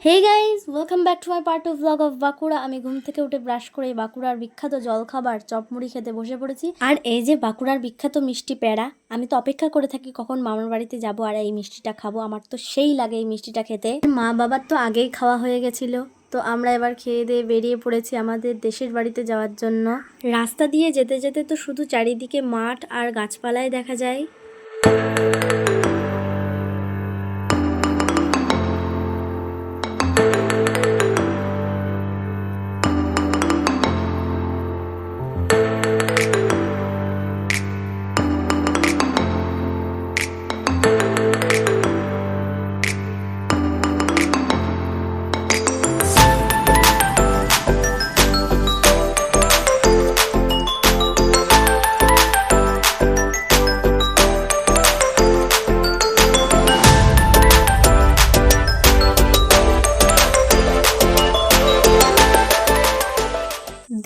Hey guys, welcome back to my part of blog of Bankura. আমি ঘুম থেকে উঠে ব্রাশ করে বাঁকুড়ার বিখ্যাত জলখাবার চপমুড়ি খেতে বসে পড়েছি। আর এই যে বাঁকুড়ার বিখ্যাত মিষ্টি প্যাড়া, আমি তো অপেক্ষা করে থাকি কখন মামার বাড়িতে যাব আর এই মিষ্টিটা খাবো। আমার তো সেই লাগে এই মিষ্টিটা খেতে। মা বাবার তো আগেই খাওয়া হয়ে গেছিল, তো আমরা এবার খেয়ে দিয়ে বেরিয়ে পড়েছি আমাদের দেশের বাড়িতে যাওয়ার জন্য। রাস্তা দিয়ে যেতে যেতে তো শুধু চারিদিকে মাঠ আর গাছপালায় দেখা যায়।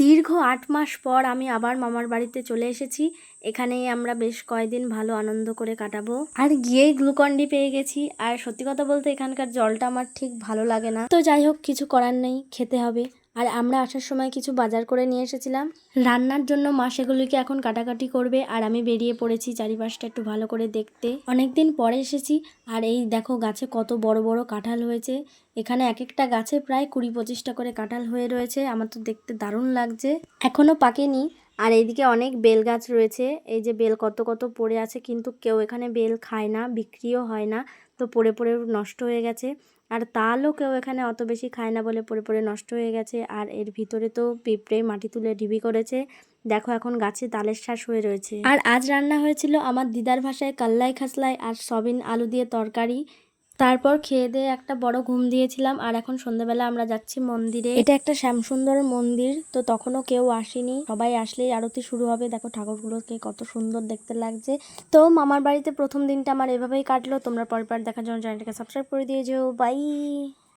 দীর্ঘ ৮ মাস পর আমি আবার মামার বাড়িতে চলে এসেছি। এখানেই আমরা বেশ কয়েকদিন ভালো আনন্দ করে কাটাবো। আর গিয়েই গ্লুকন্ডি পেয়ে গেছি। আর সত্যি কথা বলতে এখানকার জলটা আমার ঠিক ভালো লাগে না, তো যাই হোক, কিছু করার নেই, খেতে হবে। আর আমরা আসার সময় কিছু বাজার করে নিয়ে এসেছিলাম রান্নার জন্য। মা সেগুলিকে এখন কাটাকাটি করবে আর আমি বেরিয়ে পড়েছি চারিপাশটা একটু ভালো করে দেখতে। অনেকদিন পরে এসেছি। আর এই দেখো গাছে কত বড় বড় কাঁঠাল হয়েছে। এখানে এক একটা গাছে প্রায় 20-25টা করে কাঁঠাল হয়ে রয়েছে। আমার তো দেখতে দারুণ লাগছে। এখনো পাকেনি। আর এইদিকে অনেক বেল গাছ রয়েছে। এই যে বেল কত কত পড়ে আছে, কিন্তু কেউ এখানে বেল খায় না, বিক্রিও হয় না, তো পড়ে পড়ে নষ্ট হয়ে গেছে। আর তালও কেউ এখানে অত বেশি খায় না বলে পড়ে পড়ে নষ্ট হয়ে গেছে। আর এর ভিতরে তো পিঁপড়ে মাটি তুলে ঢিবি করেছে। দেখো এখন গাছে তালের শ্বাস হয়ে রয়েছে। আর আজ রান্না হয়েছিল আমার দিদার ভাষায় কাল্লাই খাসলাই আর সবিন আলু দিয়ে তরকারি। তারপর খেয়ে দিয়ে একটা বড় ঘুম দিয়েছিলাম। আর এখন সন্ধ্যাবেলা আমরা যাচ্ছি মন্দিরে। এটা একটা শ্যামসুন্দর মন্দির, তো তখনও কেউ আসেনি, সবাই আসলেই আরতি শুরু হবে। দেখো ঠাকুরগুলোকে কত সুন্দর দেখতে লাগছে। তো মামার বাড়িতে প্রথম দিনটা আমার এভাবেই কাটলো। তোমরা পরপর দেখার জন্য চ্যানেলটাকে সাবস্ক্রাইব করে দিয়ে যেও। বাই।